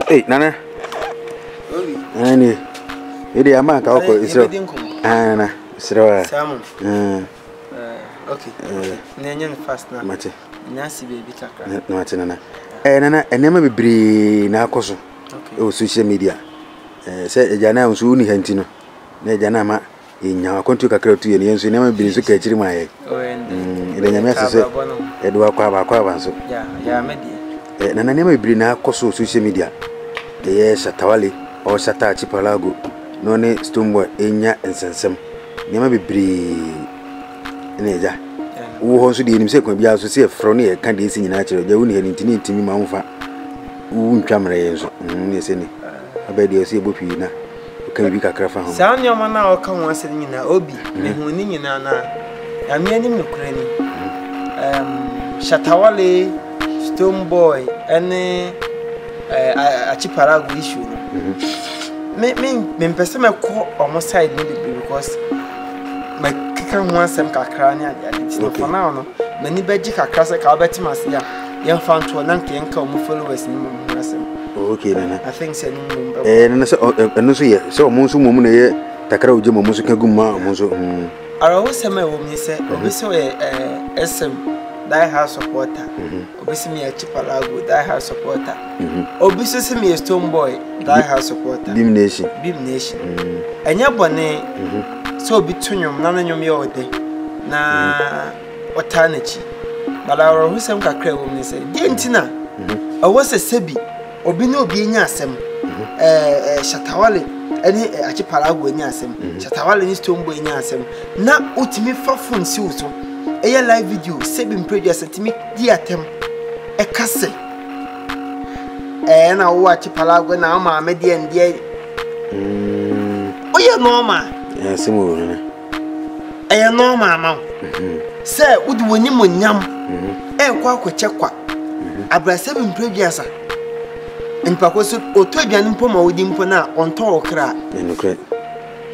Hey, Nana. Ani. Idi ama ka oko isro. Nana, isro. Salmon. Okay. Nenyen fast na. Mate. Nyasi baby kakra. Mate nana. Nana, enema bebre na akoso. Okay. O social media. Se ejana unsu ni hanti no. Na ejana ma enya akontu kakra tu ye ne ensu enema bebre so ka chiri ma ye. Ile nyame asese. Edo akwa so. Ya medi. Nana enema bebre na akoso social media. Ye Shatawale o Shata Archipelago no ne Stonebwoy enya ensensem nyama bebre eneja wo ho so de enim se kwa bia so se efro ne ye kan de esi nyina kire ja wo ne ntini ntimi ma mfa wo ntwamre ye so ne se ni abedi o se ebopi na kan bi kakra fa ho sa nyoma na o ka ho ase nyina obi me hu ni nyina na ya me anim no kura ni Shatawale Stonebwoy ene Archipelago issue. Me person me call on my side maybe because my kicker wants some kakra it's not for now no. Many beji kakra se ka beti masia. Yan fan to nanke yan ka mo followers ni mo asem. Okay nana. I think say no. Nana so no so ye so mo so mo na ye takra oje mo so ka gumma mo so. Ara wo se me wo mi se obi so SM Die Hard supporter. Obisi me Archipelago Die Hard supporter. Obisi se me Stonebwoy Die Hard supporter. Beam Nation. Enya bone so obi tunwom na nanwom ye ode na otanachi. Bala ro husem kakra wo me se. Di ntina. Owo se sebi obi na obi enya asem. Shatawale eni Archipelago enya asem. Shatawale ni Stonebwoy enya asem. Na otimi fa phone si wo so. A live video, seven pages at me, dear Tem, a castle. And I watch Archipelago now, my median dear. Oh, you're normal. Yes, more. I am normal, ma'am. Sir, would win him when yam, and quack check what? I brought 7 pages. And Pacoso, or 2 young Poma with him for now on tall crack.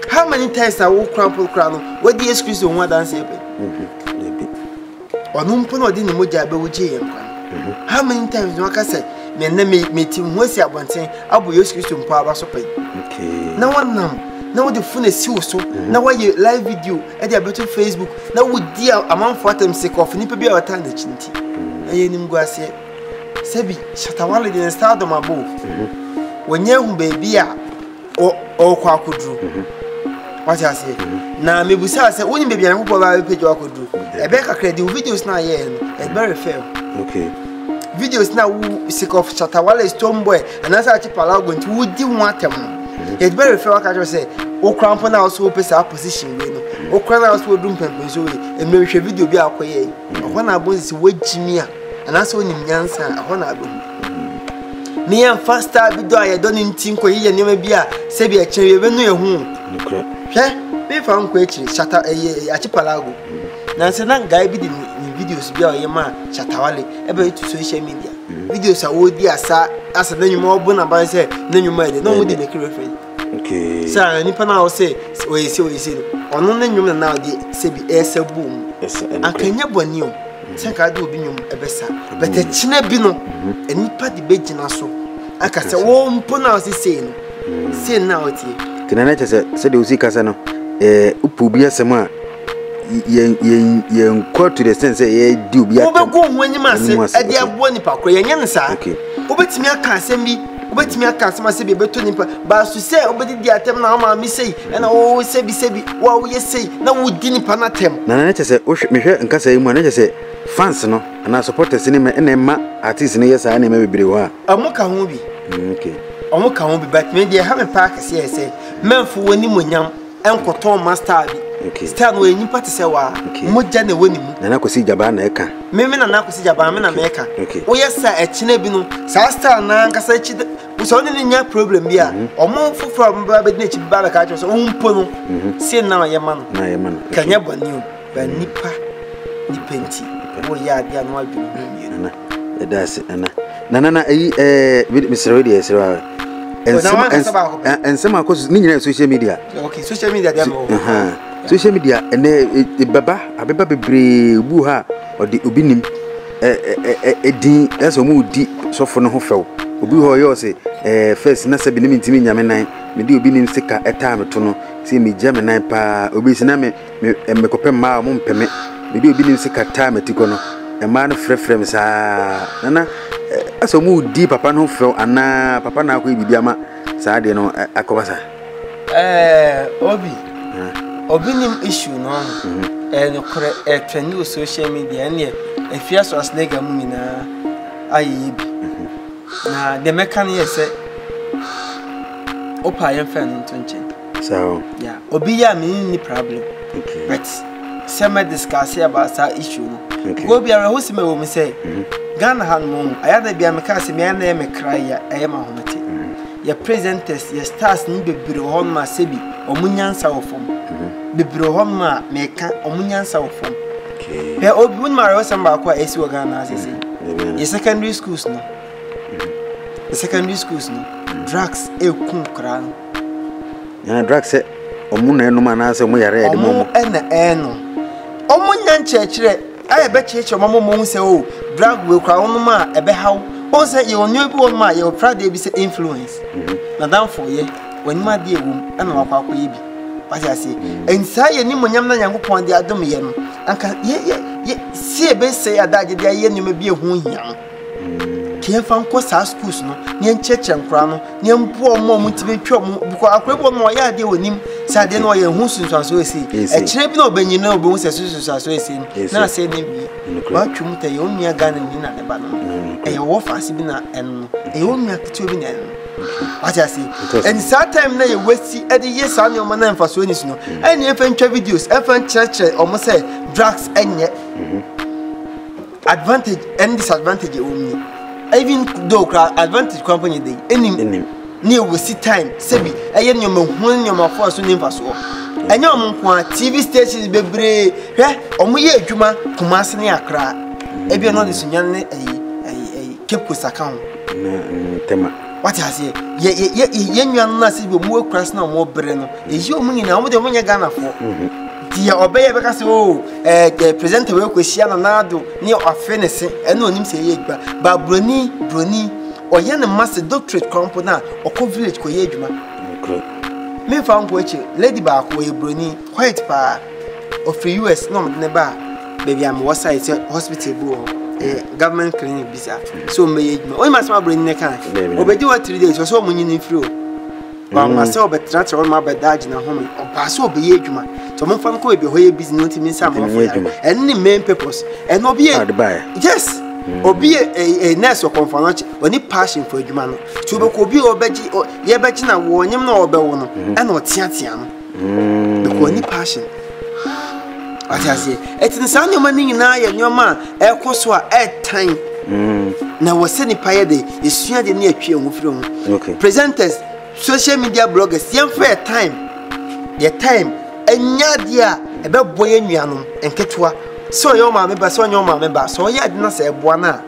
How many times I will crumple crown? What the excuse on what I'm saying? Onumpono di ni moja be wuji yenkwan. How many times no aka say me na me tim hosi abonten abo Yesu Kristo mpa aba so pai. Okay. Na wonam na wo de phone si wo so na wo ye live video e de abeto Facebook na wo di amanfo atam sake of ni pe bia wata na chinti. Aye nim gu ase. Sebi Shatawale de stardom abo. Wonye hu baby a o kwa kodru. What I say? Na me busa say woni baby an ko ba page wa kodru. Ebe kakra di videos na ye no very fair. Okay. Videos na wo sick of Shatawale Stonebwoy and as Archipelago nti wo di ho atem no. It very fair ka say wo crampo na so pesa position we no. Wo kra na so dum pempen so we e me hwe video bi akoye. Ho na bonzi wagimi a and as onim nyansa ho na abo. Me am faster video aye don ntin ko ye nema bi a se bi a chen we no ye hu. Okay. Be found quite Shata Archipelago. Nancy nan guy be the videos be our ma Shatawale ebe to social media. Videos are all dear sa as a name more bona by say name made no with the reference. Okay. Sir, nipa na say we say ono nanyum na de say be esa boom. Akanya boni o. Say ka do obi nyum ebesa. But a chine bi no enipa de begina so. Aka say wo mpo na say no. Say na oti. Tinana se de usi kasa no upu bi asema ye quote to the sense ye di obi aka obe go hwanyim ase e de abo nipa kro ye nyen sa obetimi aka asem bi obetimi aka asem ase bi beto nipa ba su se obedi di atem na ma mi sei e na wo sebi wa wo ye sei na wo di nipa na tem na na se me hwe nkasa yi mu na se fans no na supporters ni me na ma artists ni yesa na me bebre ho a amuka ho bi okay amuka ho bi but me dey ha me park say menfo woni monyam enkoton master bi okay star no enyi pati se wa moja na woni mu na nakosi jaba na eka me na nakosi jaba me na me eka okay wo yesa echine bi no sa star na nkasa echi so ni nya problem bi a omo fufura mba be na echi ba ba ka so umpo no se na ye ma no kanya boni o ba nipa ni penti wo ya dia no adwunu mi na edase na ayi Mr. Radio Sira and some cause ni social media. Okay, social media dem o. Social media ene baba abeba bebre bu ha odi obinim edin eso mu di sofo no ho few obi ho yo se first na sabi ni ntimi nyame nan me di obi nim sika eta me to no si me gya me nan pa obi si na me kopem ma mo mpeme me di obi nim sika ta me tiko no e ma no frefrem sa nana aso mu di papa no fe ana papa na akọ bibi ama sa de no akobasa obi nim issue no no kore trend social media ne efia so aslega mu mina ayi bi na the mechanic say opa yen fan ntonche so yeah obi ya me ni problem okay but some discuss about that issue no go be ara hosime wo me say Ghana han mo ayada bia me ka se me na me cry ya ma homete ya presenters ya stars ni bebre hon ma sebi omunyansa wo fom bebre hon ma me ka omunyansa wo fom okay pe obi mun mara wasam ba kwa esi wo Ghana asese ya secondary schools no secondary schools no drugs ekun kra no ya drugs omuna enu ma na se mo yare de mo eno omunya nchechire aye be cheche mo mo se o drug we kra onu ma ebe haw on say you only be on ma you proud dey be say influence na dan for ye wani ma de ewum ana wakwa akoye bi pati ase ensa ye ni monyam na Nyankopon de adom ye no anka ye si ebe say adaje de ye ni ma bi ehu hiam ke fa nko sa schools no ne ncheche nkra no ne mpo mo mutime twa mo biko akwebo no ya de wonim sa de no ye hu sunsanso esi e kire bi na obanyi na obo se sunsanso esi na se ne bi ba twum ta ye onua Ghana ni na ne ba no e wo fasi bi na en e onua kito bi na en what I see and that time na ye wesi e de ye sa ne o na mfaso ni no e ne fa ntwa videos e fa ncheche o mo say drugs enye advantage and disadvantage o mi even though advantage company dey enim ne wesi time sebi eye nyoma hu nyoma fo so ne mfaso enye omko TV stations bebre hwe omo ye adwuma Kumasi ne Accra e bi no de sunyan ne Cape Coast account tema what I say ye nwan na se bi omo akura na omo bre no eji omo nyina omo de omo nya Ghana fo dia obeye be ka se o presenter we kwehia na nado ne afenese ene onim se ye gba ba broni oye ne master doctorate company na okọ village ko ye adwuma me fa nko eche lady ba ko ye broni quite pa of US no me ba baby am website hospital bu government clinic bisa so me ye adwuma o ma sama broni ne kan obedi wa 3 days so mo nyi free o ba ma se obetratra o ma bedaji na home o ba so obe ye adwuma so mo fa nko e be ho ye business no timi sa mo fa and the main purpose and obi yes obi a nurse or conference oni passion for adwuma no to be ko bi obeji ye beji na wo nyem na obe wo no e na otiatia no because oni passion atase etin sa nyoma ni nyina ye nyoma e koso a time na wo se ni paye de esua de na atwe enwufire ho presenters social media bloggers yem for time enya dia e be boye nuanom enketua so yo ma me ba so nyo ma me ba so ya de na se eboa na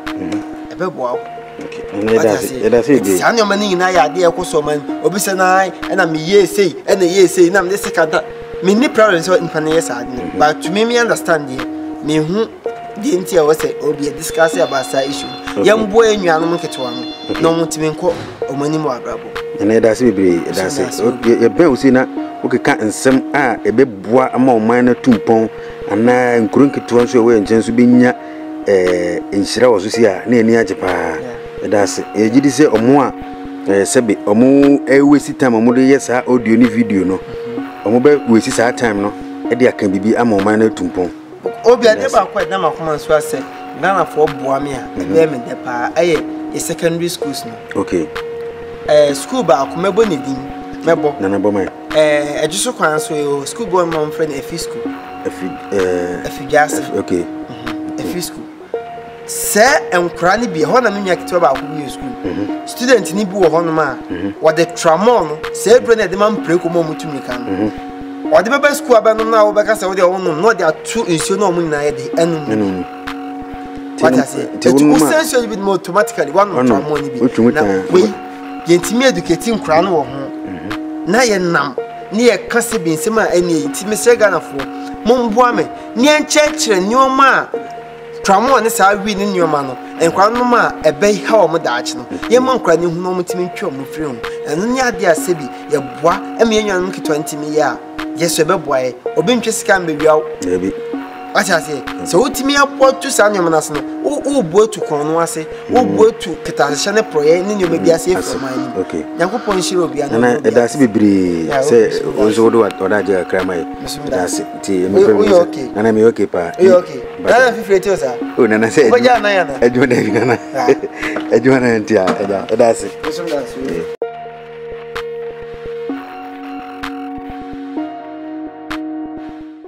e be boa okay that's it sa nyo mani na ya de e koso man obi se na e na me ye sei e na ye sei na me de sekada me ni problem so in fan yes ad but to me understand here me hu de ntia wo se obi discuss about sa issue yam boye nuanom nketua no no mutimi nko omani mo abrabo and that's it be that's it ye be usi na okeka nsem a ebeboa ama oman na tumpon ana nkurunketo nso we nchen so benya enhira wo so si a na ani ajepa that's ejidi se omo a sebe omo ewesi time omo de yesa audio ni video no omo be wesi sa time no e de aka bibi ama oman na tumpon obi ade ba kwa na makoma so ase Ghana for boa me a be me de pa aye secondary schools no okay school ba akomebo ne din mebo na boma ejuso kwan so school boy mom friend efi school efi gas okay efi school se enkra ni bi ho na me nyakito ba akwo school student ni bi wo ho no ma wo de tramon se bro na de man preko mo mutumi kan wo de baba school aba no na wo be ka se wo de wo no de atu ensio na mo nyina ye de enum what I say it will sense you bit more automatically one tramon ni bi na we yentimi educate nkra no wo ho na ye nam ne ye kase bi nsema eni yentimi se Ghana fo momboa me ne enchechire nyoma tramo ne saa wi ne nyoma no enkwa no ma ebe ha o mo daache no ye ma nkwa ne hu no mo timi ntwa mo firi ho eno ne ade asebi ye boa eme ye nwanum ki 20 mi ya ye so be boa ye obi ntwe sika mbewiaw ebi acha se so utimi apotu saa nyoma na so no wo buatu kon no ase wo buatu kitashe ne proye ne nyoma bi ase from mine okay yakopon shiro obi ana na eda se bibiri se onzo do oda je krama ye eda se ti me fe na me okay pa okay na fifre ti o sa o na se ko ja na ya na ejo na ntia eda se